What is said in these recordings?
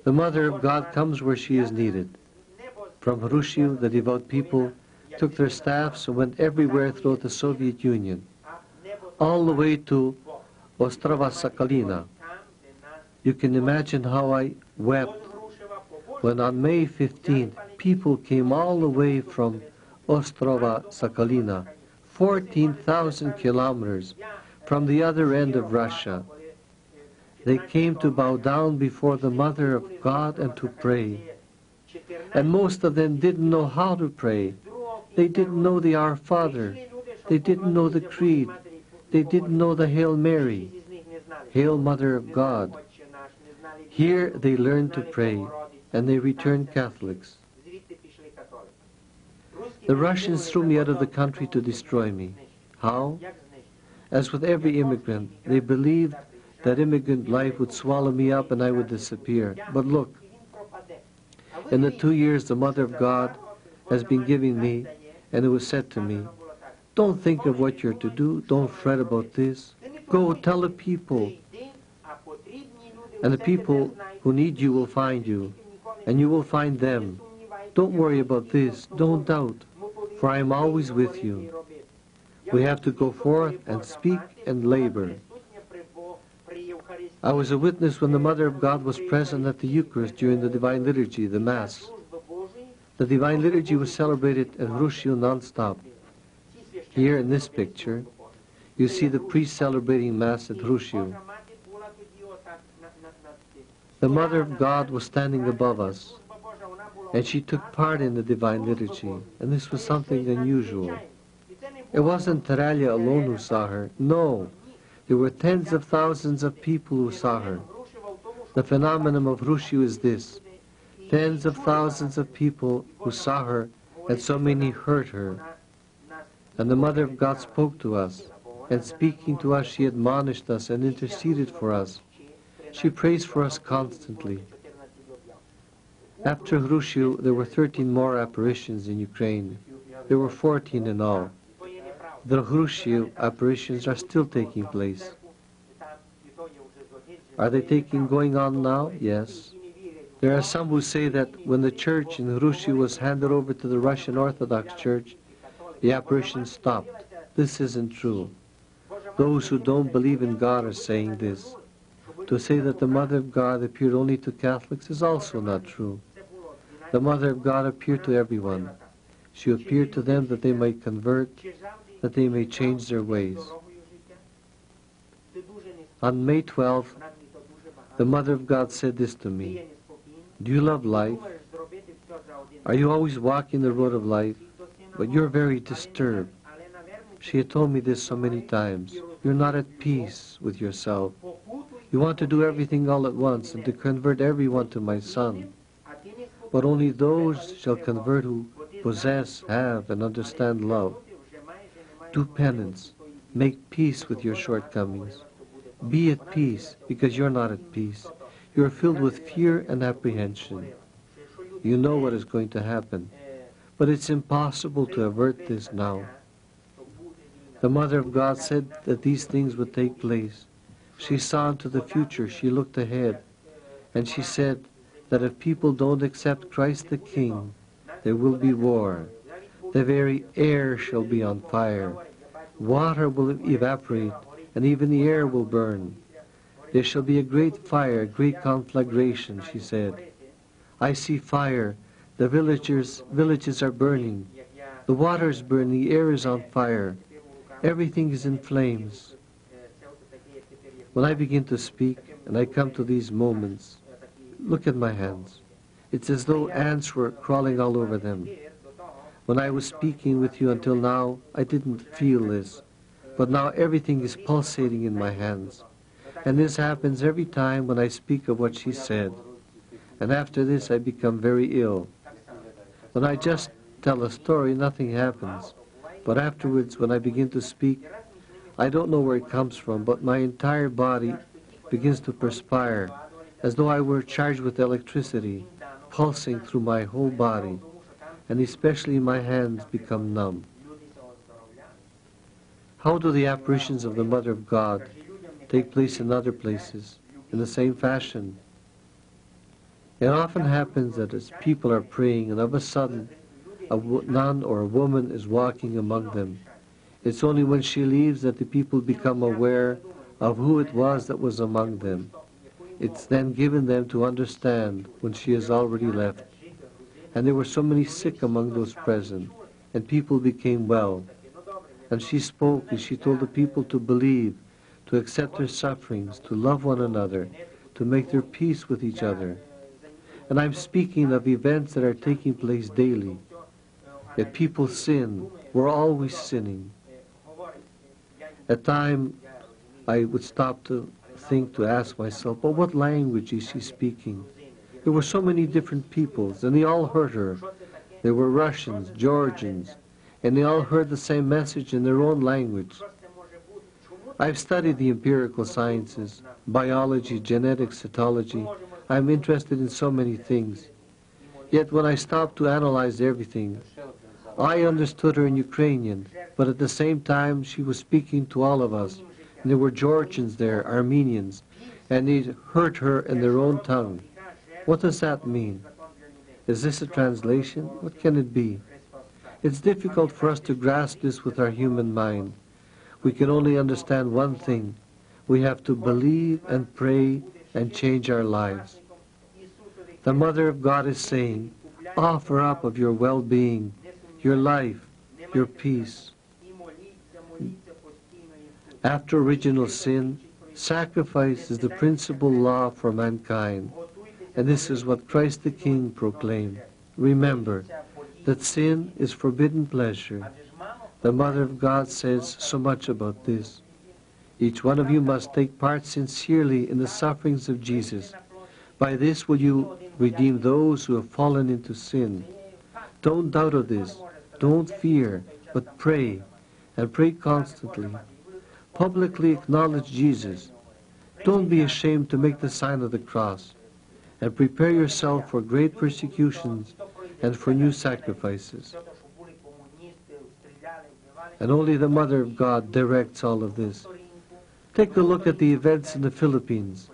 The Mother of God comes where she is needed. From Hrushiv, the devout people took their staffs and went everywhere throughout the Soviet Union, all the way to Ostrova Sakhalina. You can imagine how I wept when on May 15th, people came all the way from Ostrova Sakhalina, 14,000 kilometers from the other end of Russia. They came to bow down before the Mother of God and to pray. And most of them didn't know how to pray. They didn't know the Our Father. They didn't know the Creed. They didn't know the Hail Mary. Hail Mother of God. Here they learned to pray, and they returned Catholics. The Russians threw me out of the country to destroy me. How? As with every immigrant, they believed that immigrant life would swallow me up and I would disappear. But look, in the 2 years the Mother of God has been giving me, and it was said to me, don't think of what you're to do, don't fret about this. Go tell the people, and the people who need you will find you, and you will find them. Don't worry about this, don't doubt, for I am always with you. We have to go forth and speak and labor. I was a witness when the Mother of God was present at the Eucharist during the Divine Liturgy, the Mass. The Divine Liturgy was celebrated at Hrushiv non-stop. Here in this picture, you see the priest celebrating Mass at Hrushiv. The Mother of God was standing above us, and she took part in the Divine Liturgy, and this was something unusual. It wasn't Terelya alone who saw her. No, there were tens of thousands of people who saw her. The phenomenon of Hrushiv is this. Tens of thousands of people who saw her, and so many heard her. And the Mother of God spoke to us, and speaking to us, she admonished us and interceded for us. She prays for us constantly. After Hrushiv, there were 13 more apparitions in Ukraine. There were 14 in all. The Hrushiv apparitions are still taking place. Are they going on now? Yes. There are some who say that when the church in Hrushiv was handed over to the Russian Orthodox Church, the apparitions stopped. This isn't true. Those who don't believe in God are saying this. To say that the Mother of God appeared only to Catholics is also not true. The Mother of God appeared to everyone. She appeared to them that they might convert, that they may change their ways. On May 12th, the Mother of God said this to me, do you love life? Are you always walking the road of life? But you're very disturbed. She had told me this so many times. You're not at peace with yourself. You want to do everything all at once and to convert everyone to my Son. But only those shall convert who possess, have, and understand love. Do penance. Make peace with your shortcomings. Be at peace, because you're not at peace. You're filled with fear and apprehension. You know what is going to happen, but it's impossible to avert this now. The Mother of God said that these things would take place. She saw into the future, she looked ahead, and she said that if people don't accept Christ the King, there will be war. The very air shall be on fire. Water will evaporate, and even the air will burn. There shall be a great fire, a great conflagration, she said. I see fire. The villages are burning. The water is burning. The air is on fire. Everything is in flames. When I begin to speak, and I come to these moments, look at my hands. It's as though ants were crawling all over them. When I was speaking with you until now, I didn't feel this. But now everything is pulsating in my hands. And this happens every time when I speak of what she said. And after this, I become very ill. When I just tell a story, nothing happens. But afterwards, when I begin to speak, I don't know where it comes from, but my entire body begins to perspire, as though I were charged with electricity, pulsing through my whole body, and especially my hands become numb. How do the apparitions of the Mother of God take place in other places, in the same fashion? It often happens that as people are praying and of a sudden a nun or a woman is walking among them, it's only when she leaves that the people become aware of who it was that was among them. It's then given them to understand when she has already left. And there were so many sick among those present, and people became well. And she spoke and she told the people to believe, to accept their sufferings, to love one another, to make their peace with each other. And I'm speaking of events that are taking place daily. If people sin, we're always sinning. At times, I would stop to think, to ask myself, but what language is she speaking? There were so many different peoples, and they all heard her. There were Russians, Georgians, and they all heard the same message in their own language. I've studied the empirical sciences, biology, genetics, cytology. I'm interested in so many things. Yet when I stopped to analyze everything, I understood her in Ukrainian, but at the same time she was speaking to all of us. And there were Georgians there, Armenians, and they heard her in their own tongue. What does that mean? Is this a translation? What can it be? It's difficult for us to grasp this with our human mind. We can only understand one thing. We have to believe and pray and change our lives. The Mother of God is saying, offer up of your well-being, your life, your peace. After original sin, sacrifice is the principal law for mankind. And this is what Christ the King proclaimed. Remember that sin is forbidden pleasure. The Mother of God says so much about this. Each one of you must take part sincerely in the sufferings of Jesus. By this will you redeem those who have fallen into sin. Don't doubt of this. Don't fear, but pray, and pray constantly. Publicly acknowledge Jesus. Don't be ashamed to make the sign of the cross, and prepare yourself for great persecutions and for new sacrifices. And only the Mother of God directs all of this. Take a look at the events in the Philippines.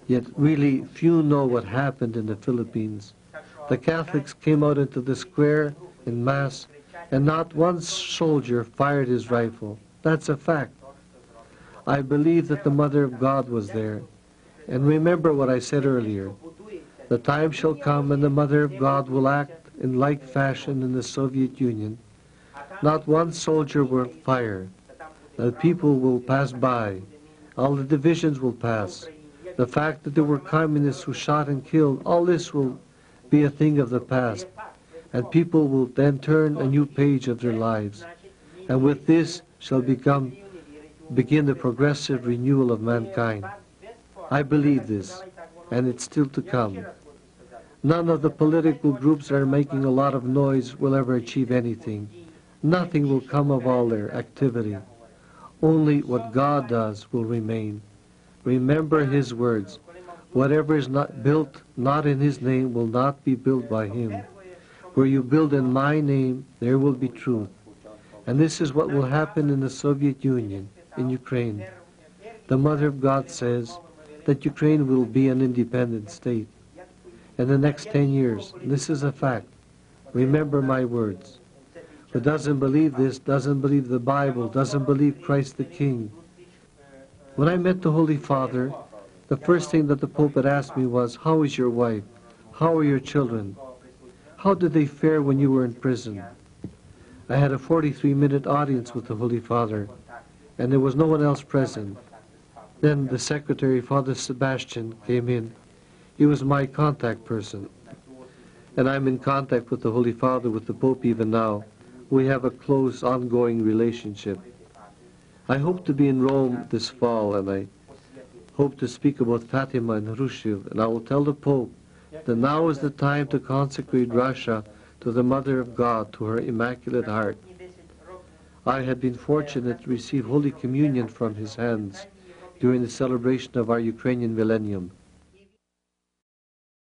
Yet really few know what happened in the Philippines. The Catholics came out into the square in mass, and not one soldier fired his rifle. That's a fact. I believe that the Mother of God was there. And remember what I said earlier. The time shall come when the Mother of God will act in like fashion in the Soviet Union. Not one soldier will fire. The people will pass by. All the divisions will pass. The fact that there were communists who shot and killed, all this will be a thing of the past. And people will then turn a new page of their lives. And with this shall begin the progressive renewal of mankind. I believe this, and it's still to come. None of the political groups that are making a lot of noise will ever achieve anything. Nothing will come of all their activity. Only what God does will remain. Remember His words. Whatever is not built not in His name will not be built by Him. Where you build in my name, there will be truth. And this is what will happen in the Soviet Union, in Ukraine. The Mother of God says that Ukraine will be an independent state in the next 10 years. This is a fact. Remember my words. Who doesn't believe this, doesn't believe the Bible, doesn't believe Christ the King. When I met the Holy Father, the first thing that the Pope had asked me was, how is your wife? How are your children? How did they fare when you were in prison? I had a 43-minute audience with the Holy Father, and there was no one else present. Then the secretary, Father Sebastian, came in. He was my contact person. And I'm in contact with the Holy Father, with the Pope even now. We have a close, ongoing relationship. I hope to be in Rome this fall, and I hope to speak about Fatima and Hrushiv, and I will tell the Pope that now is the time to consecrate Russia to the Mother of God, to her Immaculate Heart. I had been fortunate to receive Holy Communion from his hands during the celebration of our Ukrainian millennium.